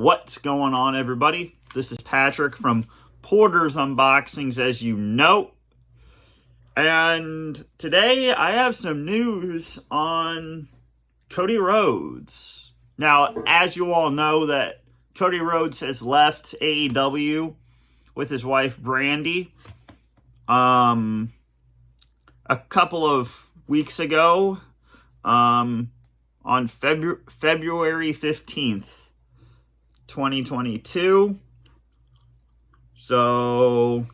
What's going on, everybody? This is Patrick from Porter's Unboxings, as you know. And today I have some news on Cody Rhodes. Now, as you all know, that Cody Rhodes has left AEW with his wife, Brandy. A couple of weeks ago, on February 15th, 2022. So,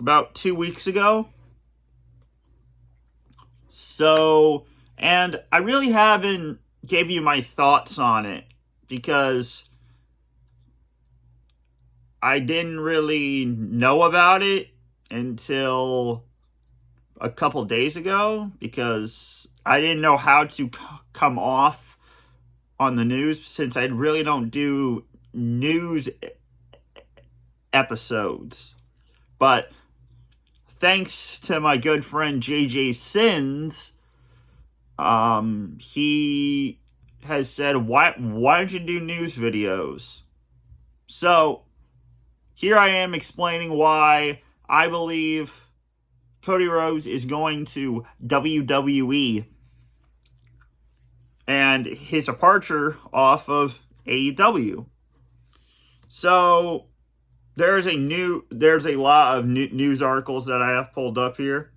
about 2 weeks ago. So, and I really haven't gave you my thoughts on it because I didn't really know about it until a couple days ago because I didn't know how to come off on the news since I really don't do news episodes. But thanks to my good friend JJ Sins, he has said, why don't you do news videos? So here I am explaining why I believe Cody Rhodes is going to WWE and his departure off of AEW. So there's a lot of news articles that I have pulled up here.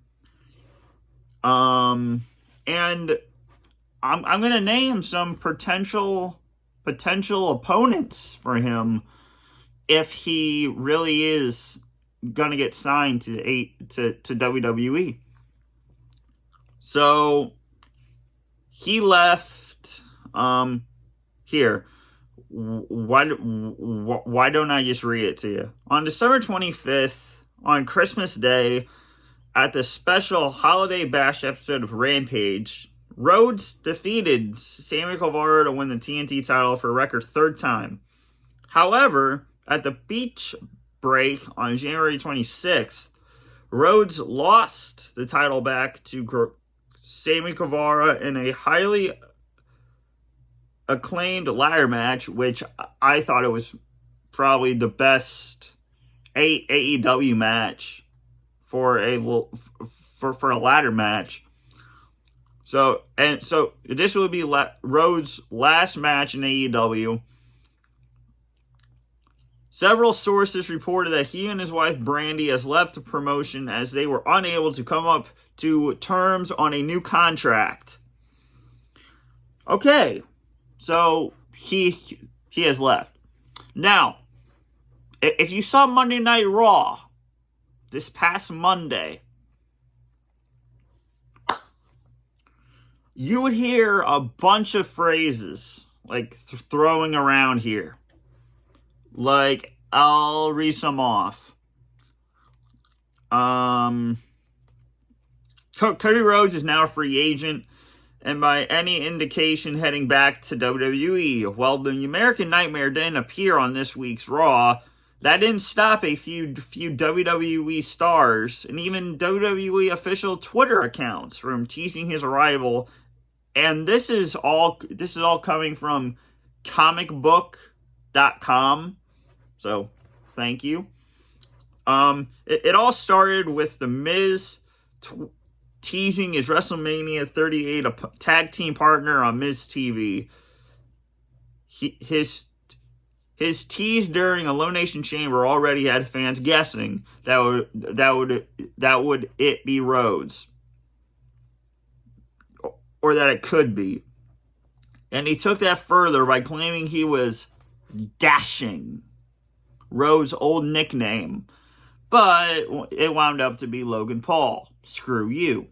And I'm going to name some potential opponents for him if he really is going to get signed to WWE. So he left here. Why don't I just read it to you? On December 25th, on Christmas Day, at the special Holiday Bash episode of Rampage, Rhodes defeated Sammy Guevara to win the TNT title for a record third time. However, at the beach break on January 26th, Rhodes lost the title back to Sammy Guevara in a highly acclaimed ladder match, which I thought it was probably the best AEW match for a ladder match. So this will be Rhodes' last match in AEW. Several sources reported that he and his wife Brandy has left the promotion as they were unable to come up to terms on a new contract. Okay, so he has left. Now, if you saw Monday Night Raw this past Monday, you would hear a bunch of phrases like throwing around here. Like, I'll read some off. Cody Rhodes is now a free agent, and by any indication heading back to WWE. While the American Nightmare didn't appear on this week's Raw, that didn't stop a few WWE stars and even WWE official Twitter accounts from teasing his arrival. And this is all coming from comicbook.com. So, thank you. It all started with The Miz teasing his WrestleMania 38 tag team partner on Miz TV. His tease during Elimination Chamber already had fans guessing that would it be Rhodes, or that it could be. And he took that further by claiming he was Dashing, Rhodes' old nickname, but it wound up to be Logan Paul. Screw you.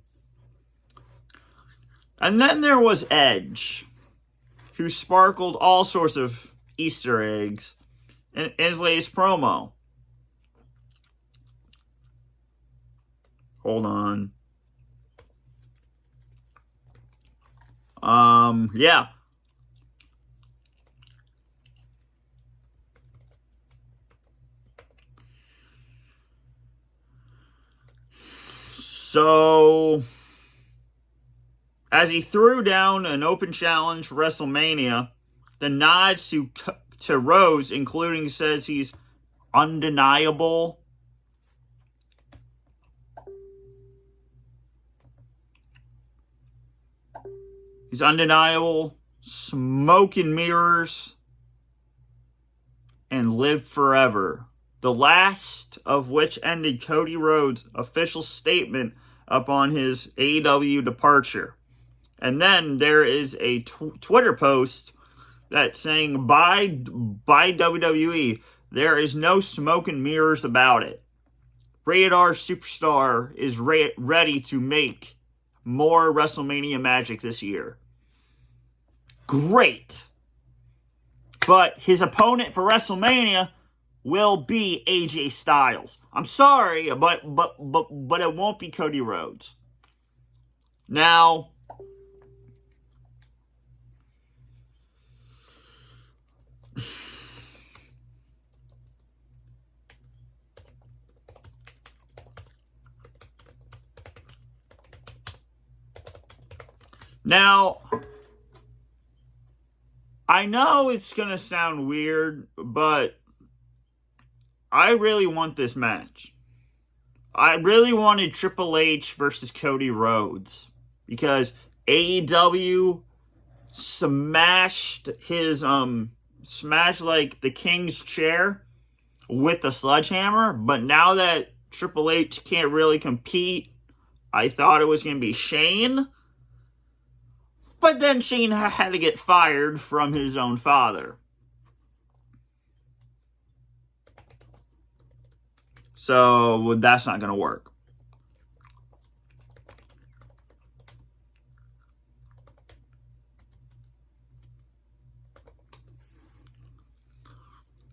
And then there was Edge, who sparkled all sorts of Easter eggs in his latest promo. Hold on. Yeah. So, as he threw down an open challenge for WrestleMania, the nods to Rhodes, including says he's undeniable. He's undeniable, smoke and mirrors, and live forever. The last of which ended Cody Rhodes' official statement upon his AEW departure. And then there is a Twitter post that's saying, by WWE, there is no smoke and mirrors about it. Rated R Superstar is ready to make more WrestleMania magic this year. Great. But his opponent for WrestleMania will be AJ Styles. I'm sorry, but it won't be Cody Rhodes. Now, I know it's going to sound weird, but I really want this match. I really wanted Triple H versus Cody Rhodes because AEW smashed like the King's chair with the sledgehammer, but now that Triple H can't really compete, I thought it was going to be Shane. But then Shane had to get fired from his own father. So that's not going to work.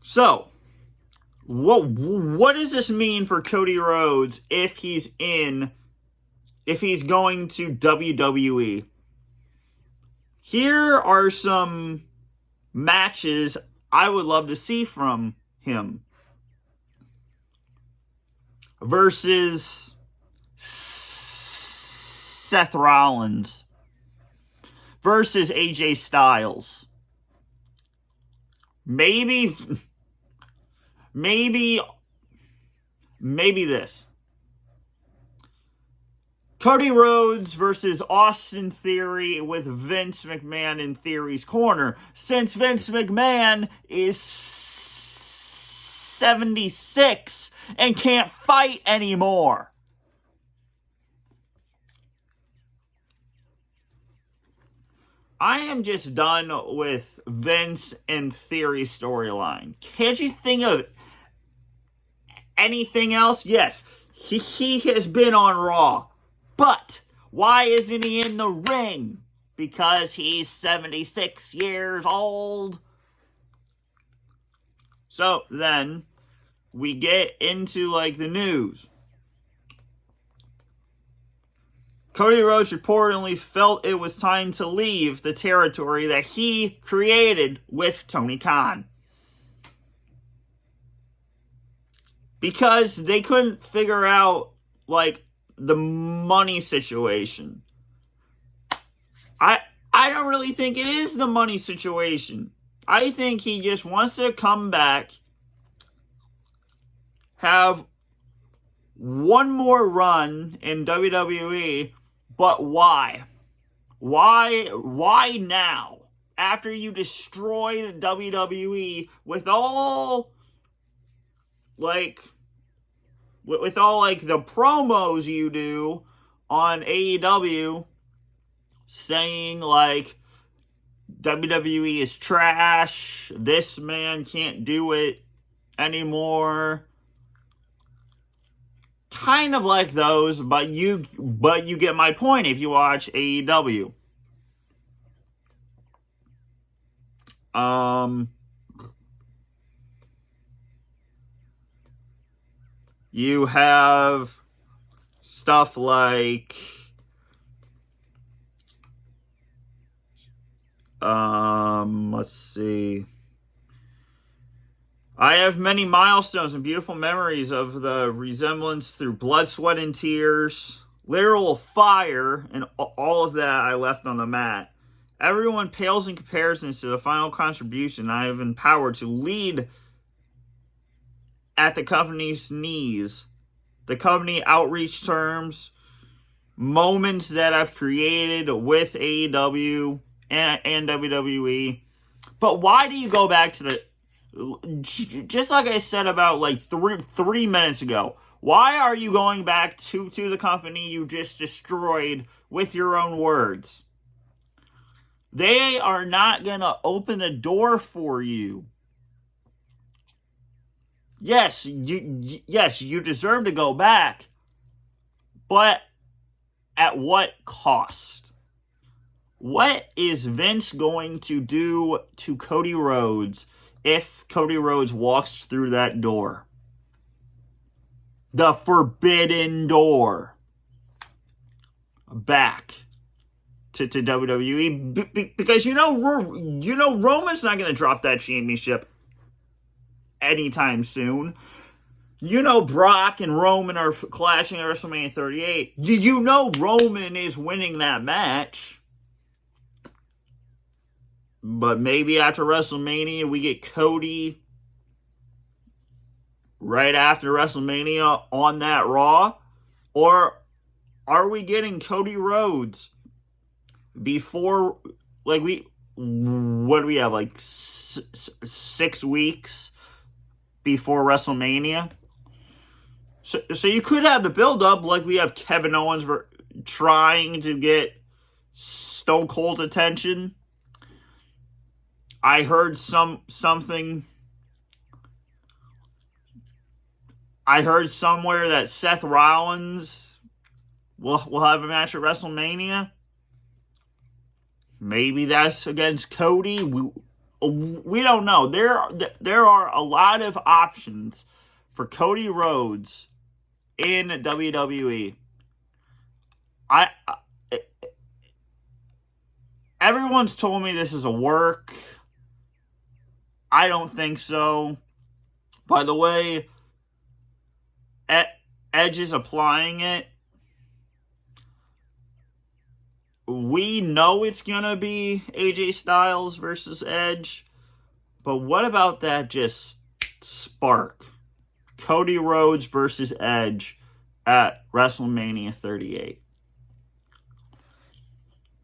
So, what does this mean for Cody Rhodes if he's going to WWE? Here are some matches I would love to see from him. Versus Seth Rollins. Versus AJ Styles. Maybe this. Cody Rhodes versus Austin Theory with Vince McMahon in Theory's corner. Since Vince McMahon is 76 and can't fight anymore. I am just done with Vince and Theory storyline. Can't you think of anything else? Yes, he has been on Raw. But why isn't he in the ring? Because he's 76 years old. So then we get into the news. Cody Rhodes reportedly felt it was time to leave the territory that he created with Tony Khan. Because they couldn't figure out, the money situation. I don't really think it is the money situation. I think he just wants to come back, have one more run in WWE, but why? Why now? After you destroyed WWE with all the promos you do on AEW saying WWE is trash, this man can't do it anymore. Kind of like those, but you get my point if you watch AEW. You have stuff like let's see. I have many milestones and beautiful memories of the resemblance through blood, sweat, and tears, literal fire, and all of that I left on the mat. Everyone pales in comparison to the final contribution I have empowered to lead at the company's knees. The company outreach terms, moments that I've created with AEW and WWE. But why do you go back to the... Just like I said about like three minutes ago, why are you going back to the company you just destroyed with your own words? They are not going to open the door for you. Yes, you deserve to go back, but at what cost? What is Vince going to do to Cody Rhodes if Cody Rhodes walks through that door? The forbidden door. Back to WWE. Because Roman's not going to drop that championship anytime soon. Brock and Roman are clashing at WrestleMania 38. Roman is winning that match. But maybe after WrestleMania, we get Cody right after WrestleMania on that Raw? Or are we getting Cody Rhodes before, what do we have, 6 weeks before WrestleMania? So you could have the build-up, like we have Kevin Owens trying to get Stone Cold's attention. I heard something. I heard somewhere that Seth Rollins will have a match at WrestleMania. Maybe that's against Cody. We don't know. There are a lot of options for Cody Rhodes in WWE. Everyone's told me this is a work. I don't think so. By the way, Edge is applying it. We know it's going to be AJ Styles versus Edge. But what about that just spark? Cody Rhodes versus Edge at WrestleMania 38.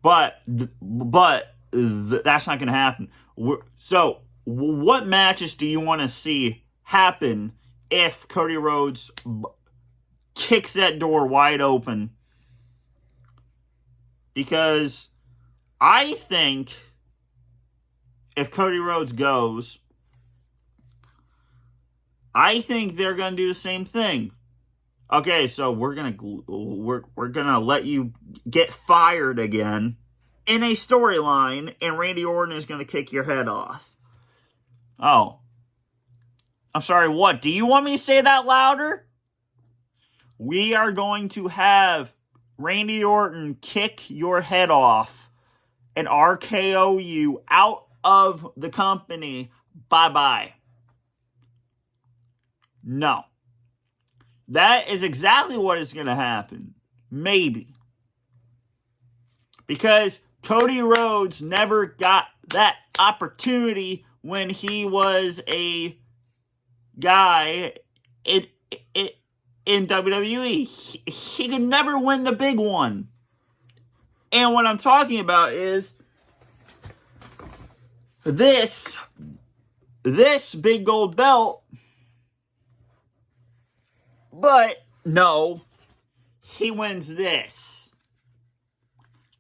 But that's not going to happen. So, what matches do you want to see happen if Cody Rhodes kicks that door wide open? Because I think if Cody Rhodes goes, I think they're going to do the same thing. Okay, so we're gonna let you get fired again in a storyline, and Randy Orton is going to kick your head off. Oh. I'm sorry, what? Do you want me to say that louder? We are going to have Randy Orton kick your head off and RKO you out of the company. Bye-bye. No. That is exactly what is going to happen. Maybe. Because Cody Rhodes never got that opportunity when he was a guy in WWE. He could never win the big one. And what I'm talking about is this big gold belt. But no, he wins this.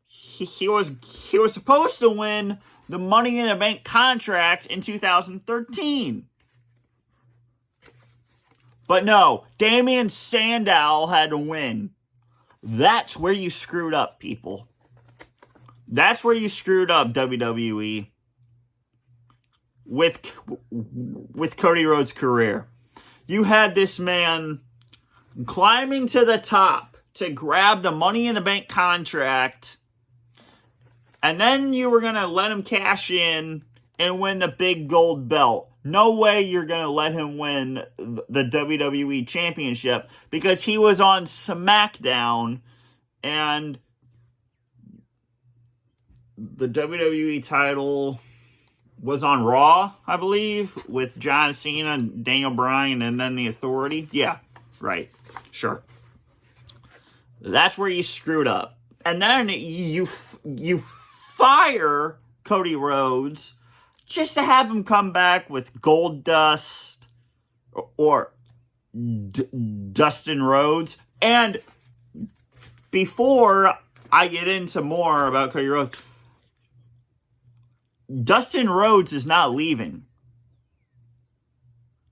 He was supposed to win the Money in the Bank contract in 2013. But no, Damian Sandow had to win. That's where you screwed up, people. That's where you screwed up, WWE. With Cody Rhodes' career. You had this man climbing to the top to grab the Money in the Bank contract. And then you were going to let him cash in and win the big gold belt. No way you're going to let him win the WWE Championship because he was on SmackDown and the WWE title was on Raw, I believe, with John Cena, Daniel Bryan, and then the Authority. Yeah, right. Sure. That's where you screwed up. And then you fire Cody Rhodes just to have him come back with Goldust or Dustin Rhodes. And before I get into more about Cody Rhodes, Dustin Rhodes is not leaving.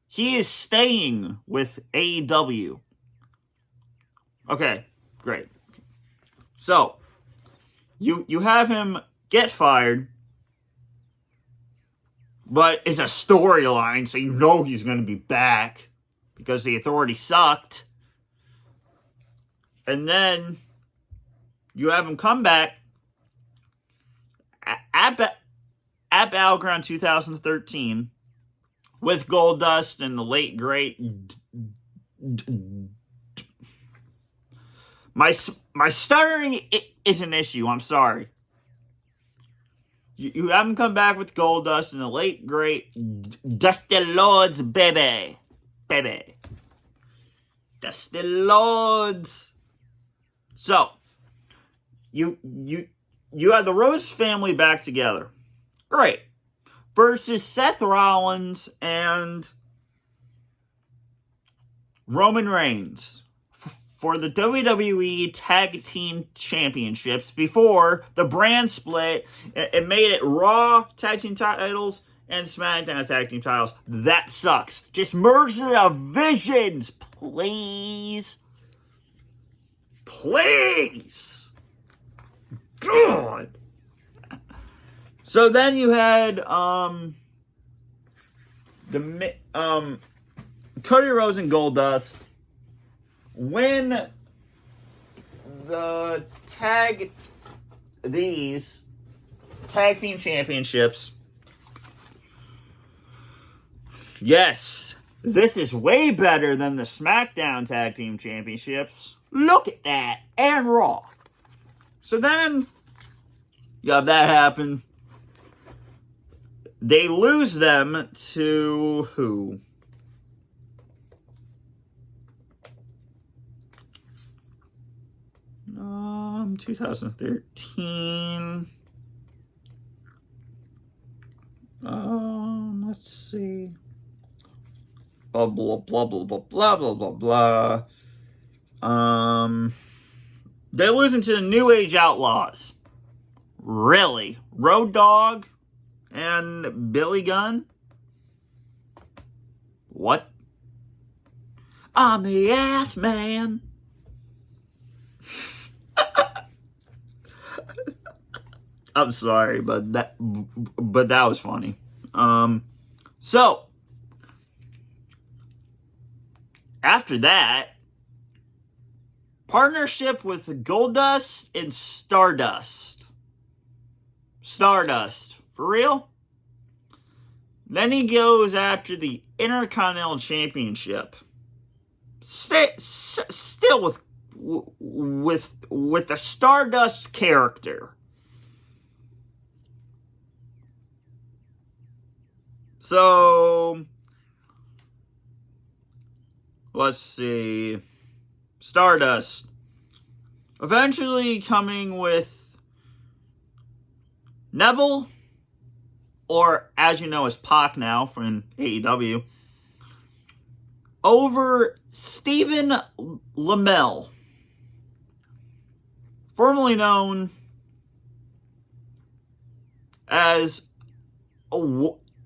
He is staying with AEW. Okay, great. So, you have him get fired, but it's a storyline, so you know he's going to be back because the Authority sucked. And then you have him come back at Battleground 2013 with Goldust and the late great. My stuttering is an issue. I'm sorry. You have him come back with Goldust and the late great Dusty Lords, baby. Dusty Lords. So, you have the Rhodes family back together. Great. Versus Seth Rollins and Roman Reigns for the WWE Tag Team Championships before the brand split. It made it Raw Tag Team titles and SmackDown Tag Team titles. That sucks. Just merge the divisions, please. Please. God. So then you had Cody Rhodes and Goldust win the tag team championships. Yes, this is way better than the SmackDown tag team championships. Look at that. And Raw. So then you have that happen. They lose them to who? 2013. Let's see. Blah blah blah blah blah blah blah blah blah. They're losing to the New Age Outlaws. Really? Road Dogg and Billy Gunn? What? I'm the ass man. I'm sorry, but that was funny. So after that, partnership with Goldust and Stardust. For real? Then he goes after the Intercontinental Championship. Still with the Stardust character. So let's see. Stardust eventually coming with Neville, or as you know as Pac now from AEW, over Stephen Lamel, formerly known as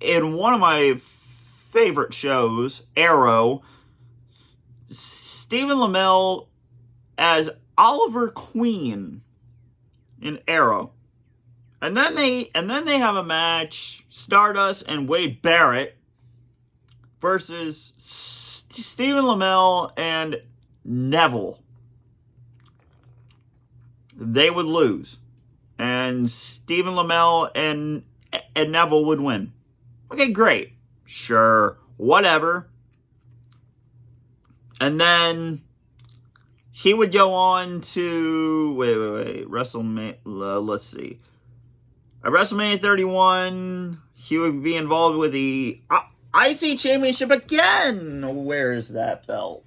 in one of my favorite shows, Arrow, Stephen Lamel as Oliver Queen in Arrow. And then they have a match, Stardust and Wade Barrett versus Stephen Lamel and Neville. They would lose. And Stephen Lamel and Neville would win. Okay, great. Sure. Whatever. And then he would go on to WrestleMania. Let's see. At WrestleMania 31, he would be involved with the IC Championship again. Where is that belt?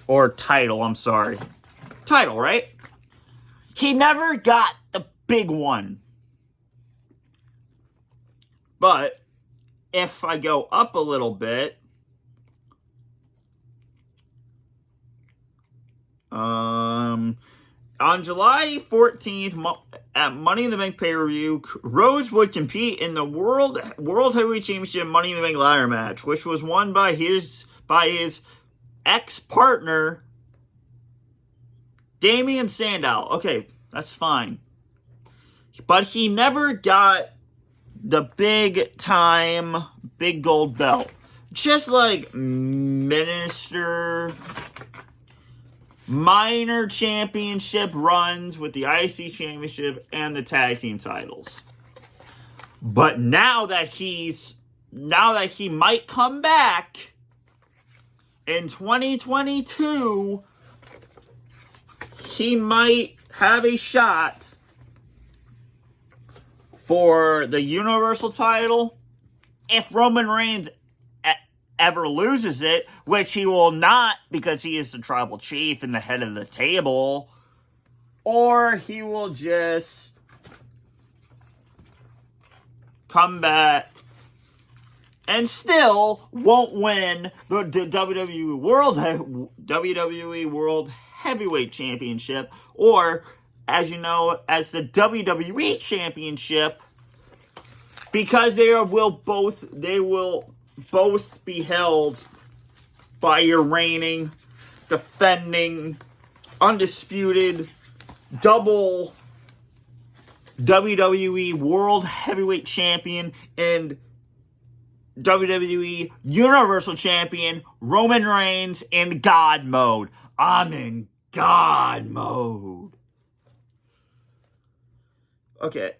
Or title, I'm sorry. Title, right? He never got the big one. But if I go up a little bit, on July 14th at Money in the Bank pay-per-view, Rhodes would compete in the World Heavyweight Championship Money in the Bank ladder match, which was won by his ex-partner, Damian Sandow. Okay, that's fine. But he never got the big gold belt. Just like minor championship runs with the IC Championship and the tag team titles. But now that he might come back in 2022, he might have a shot for the Universal title if Roman Reigns ever loses it, which he will not because he is the tribal chief and the head of the table, or he will just come back and still won't win the WWE World Heavyweight Championship, or as you know, as the WWE Championship, because they will both be held by your reigning, defending, undisputed, double WWE World Heavyweight Champion and WWE Universal Champion Roman Reigns in God mode. I'm in God mode. Okay.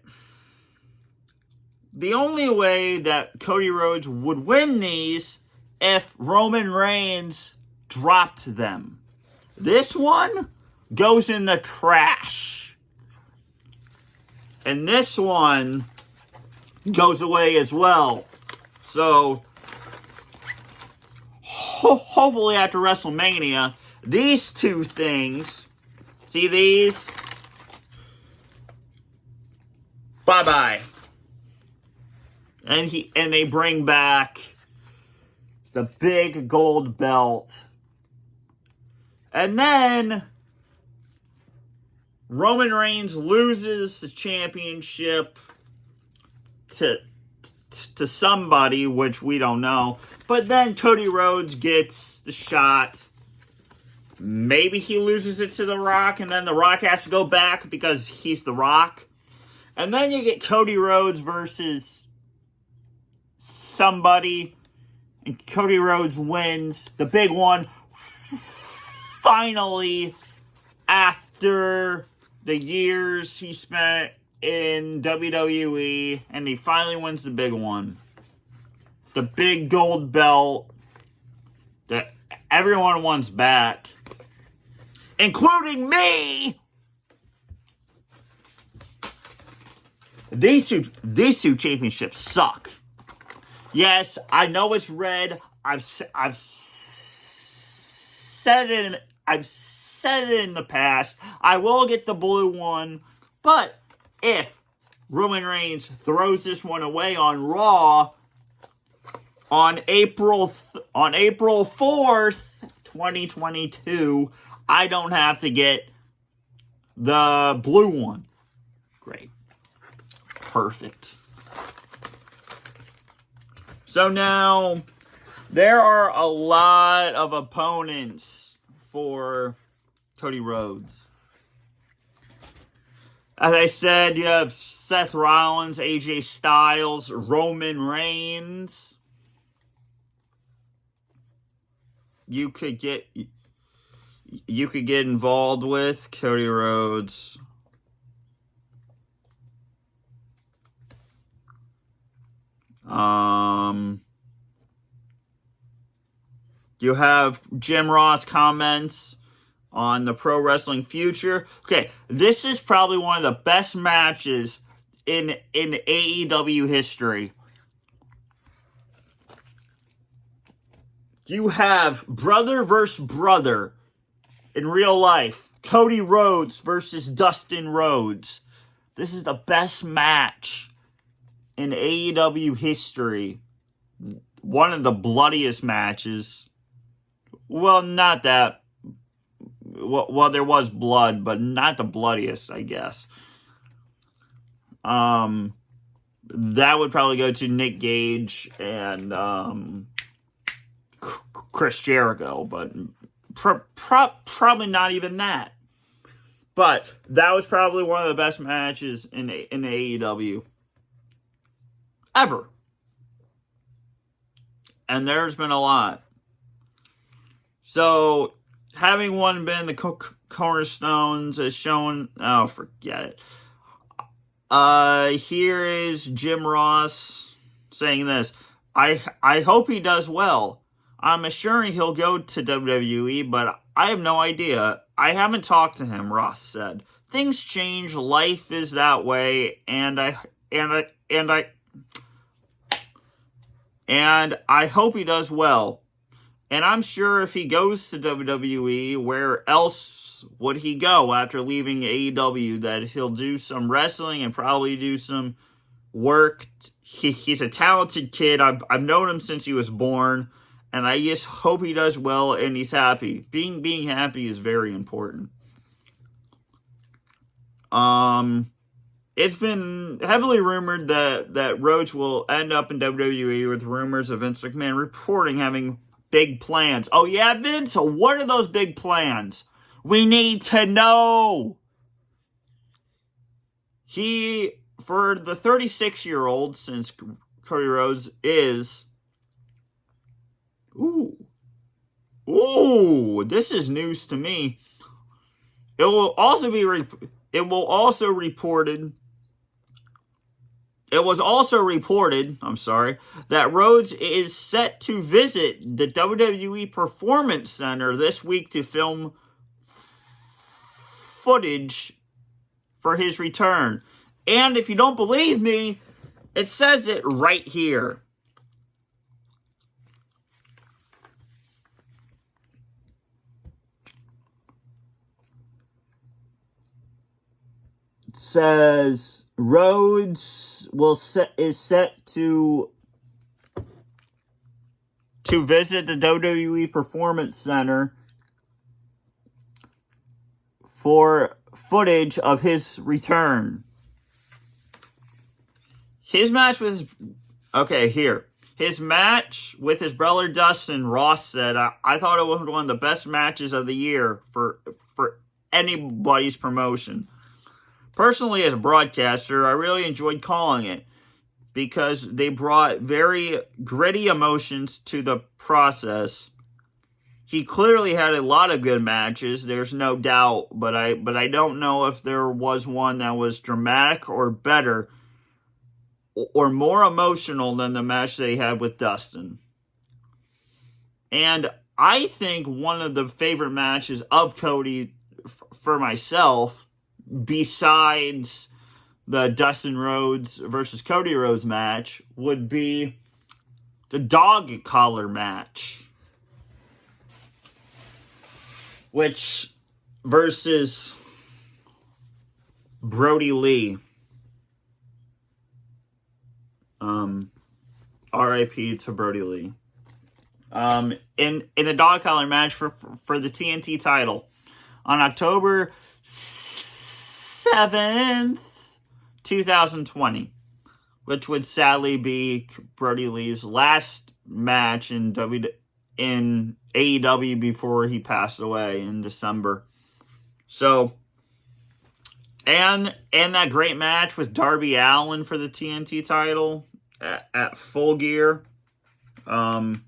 The only way that Cody Rhodes would win these if Roman Reigns dropped them. This one goes in the trash. And this one goes away as well. So, hopefully after WrestleMania, these two things, see these? Bye-bye. And they bring back the big gold belt. And then Roman Reigns loses the championship to somebody, which we don't know. But then Cody Rhodes gets the shot. Maybe he loses it to The Rock, and then The Rock has to go back because he's The Rock. And then you get Cody Rhodes versus somebody, and Cody Rhodes wins the big one finally after the years he spent in WWE, and he finally wins the big one. The big gold belt that everyone wants back, including me. These two championships suck. Yes, I know it's red. I've said it in the past. I will get the blue one, but if Roman Reigns throws this one away on Raw on April 4th, 2022, I don't have to get the blue one. Great. Perfect. So now, there are a lot of opponents for Cody Rhodes. As I said, you have Seth Rollins, AJ Styles, Roman Reigns. You could get involved with Cody Rhodes. You have Jim Ross comments on the Pro Wrestling Future. Okay, this is probably one of the best matches in AEW history. You have brother versus brother in real life. Cody Rhodes versus Dustin Rhodes. This is the best match in AEW history. One of the bloodiest matches. Well, not that. Well, there was blood, but not the bloodiest, I guess. That would probably go to Nick Gage and Chris Jericho, but probably not even that. But that was probably one of the best matches in AEW ever. And there's been a lot. So, having one been the cornerstones as shown... Oh, forget it. Here is Jim Ross saying this. I hope he does well. I'm assuring he'll go to WWE, but I have no idea. I haven't talked to him, Ross said. Things change, life is that way, and I hope he does well. And I'm sure if he goes to WWE, where else would he go after leaving AEW? That he'll do some wrestling and probably do some work. He's a talented kid. I've known him since he was born. And I just hope he does well and he's happy. Being happy is very important. It's been heavily rumored that Rhodes will end up in WWE, with rumors of Vince McMahon reporting having big plans. Oh yeah, Vince? So what are those big plans? We need to know. For the 36-year-old, since Cody Rhodes is... Ooh, this is news to me. It was also reported, that Rhodes is set to visit the WWE Performance Center this week to film footage for his return. And if you don't believe me, it says it right here. Says Rhodes is set to visit the WWE Performance Center for footage of his return. His match with his match with his brother Dustin, Ross said, I thought it was one of the best matches of the year for anybody's promotion. Personally, as a broadcaster, I really enjoyed calling it because they brought very gritty emotions to the process. He clearly had a lot of good matches, there's no doubt, but I don't know if there was one that was dramatic or better or more emotional than the match that he had with Dustin. And I think one of the favorite matches of Cody for myself, besides the Dustin Rhodes versus Cody Rhodes match, would be the dog collar match, which versus Brody Lee. R.I.P. to Brody Lee. In the dog collar match for the TNT title on October 7th, 2020, which would sadly be Brody Lee's last match in AEW before he passed away in December. So, and that great match with Darby Allin for the TNT title at Full Gear. And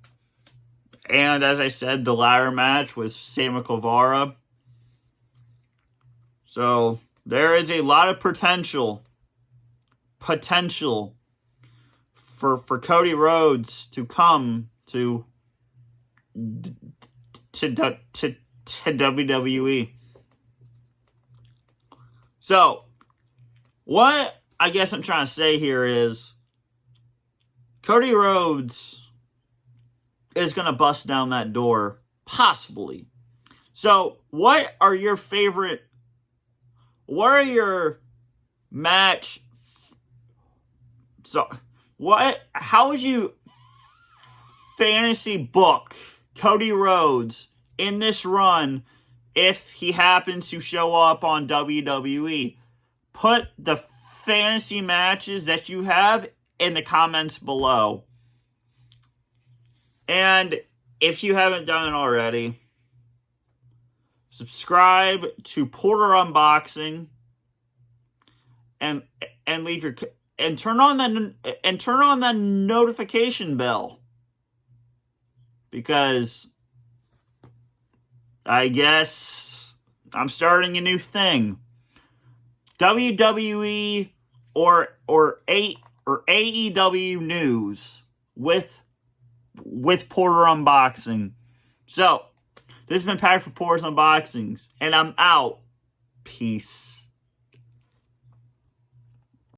as I said, the ladder match with Sammy Guevara. So there is a lot of potential for Cody Rhodes to come to WWE. So what I guess I'm trying to say here is Cody Rhodes is going to bust down that door, possibly. So, what are your match? So, how would you fantasy book Cody Rhodes in this run if he happens to show up on WWE? Put the fantasy matches that you have in the comments below. And if you haven't done it already, subscribe to Porter Unboxing and leave your and turn on that notification bell, because I guess I'm starting a new thing. WWE or AEW news with Porter Unboxing. So, this has been Patrick for Porter's Unboxings, and I'm out. Peace.